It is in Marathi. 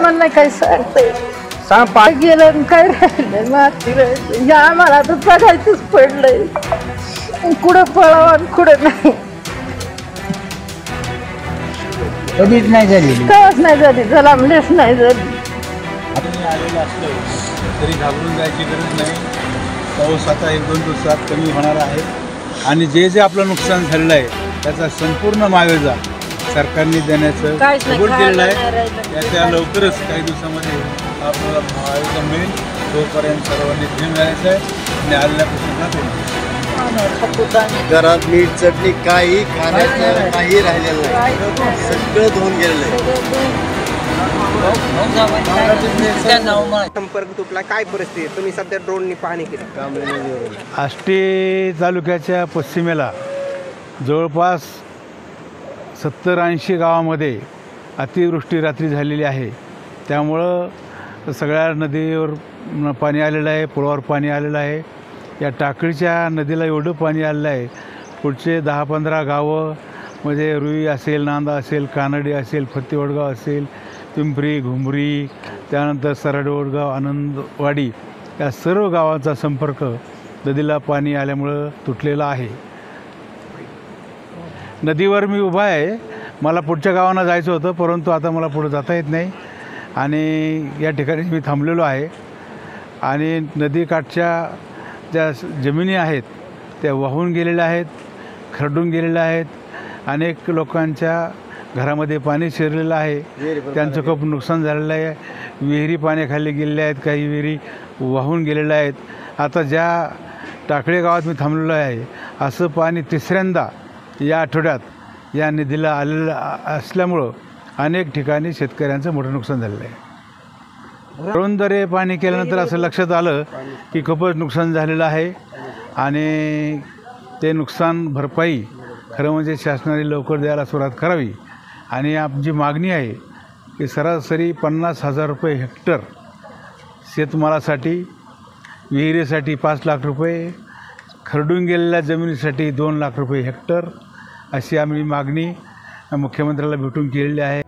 मला काही सांगते सांग पाणी गेलं काय राहिलं माती राहिलं या आम्हाला तर बघायचंच पडलंय कुठं पळावं आणि कुठं नाही कधीच नाही झालेली. कळत नाही झाली जलामलेच नाही झाली. आपण आलेलं असलं तरी घाबरून जायची गरज नाही. पाऊस आता 1-2 दिवसात कमी होणार आहे आणि जे जे आपलं नुकसान झालेलं आहे त्याचा संपूर्ण मावेजा सरकारने देण्याचं कबूल केलेलं आहे. त्याच्या लवकरच काही दिवसामध्ये आपल्याला मावेजा मिळेल. तोपर्यंत सर्वांनी ध्येय मिळायचं आहे आणि आलेल्या प्रश्नाला घरात मीठ चटणी काही खाण्याचं काही राहिलेलं नाही. सगळं धुवून गेलेलं आहे. संपर्क तुटला काय परिस्थिती आहे? तुम्ही सध्या ड्रोननी पाहणी केली. आष्टी तालुक्याच्या पश्चिमेला जवळपास 70-80 गावामध्ये अतिवृष्टी रात्री झालेली आहे. त्यामुळं सगळ्या नदीवर पाणी आलेलं आहे, पुलावर पाणी आलेलं आहे. या टाकळीच्या नदीला एवढं पाणी आलेलं आहे, पुढचे 10-15 गावं म्हणजे रुई असेल, नांदा असेल, कानडी असेल, फत्तेवडगाव असेल, पिंपरी, घुमरी, त्यानंतर सरडवडगाव, आनंदवाडी या सर्व गावांचा संपर्क नदीला पाणी आल्यामुळं तुटलेला आहे. नदीवर मी उभा आहे. मला पुढच्या गावांना जायचं होतं, परंतु आता मला पुढं जाता येत नाही आणि या ठिकाणी मी थांबलेलो आहे. आणि नदीकाठच्या ज्या जमिनी आहेत त्या वाहून गेलेल्या आहेत, खरडून गेलेल्या आहेत. अनेक लोकांच्या घरामध्ये पाणी शिरलेलं आहे, त्यांचं खूप नुकसान झालेलं आहे. विहिरी पाण्याखाली गेलेल्या आहेत, काही विहिरी वाहून गेलेल्या आहेत. आता ज्या टाकळे गावात मी थांबलेलो आहे असं पाणी तिसऱ्यांदा या आठवड्यात या नदीला आलेलं असल्यामुळं अनेक ठिकाणी शेतकऱ्यांचं मोठं नुकसान झालेलं आहे. रोंदरे पाणी केल्यानंतर असं लक्षात आलं की खूपच नुकसान झालेलं आहे आणि ते नुकसान भरपाई खरं म्हणजे शासनाने लवकर द्यायला सुरुवात करावी. आणि आमची मागणी आहे की सरासरी 50,000 रुपये हेक्टर शेतमालासाठी, विहिरीसाठी 5 लाख रुपये, खरडून गेलेल्या जमिनीसाठी 2 लाख रुपये हेक्टर अशी आम्ही मागणी मुख्यमंत्र्याला भेटून केलेली आहे.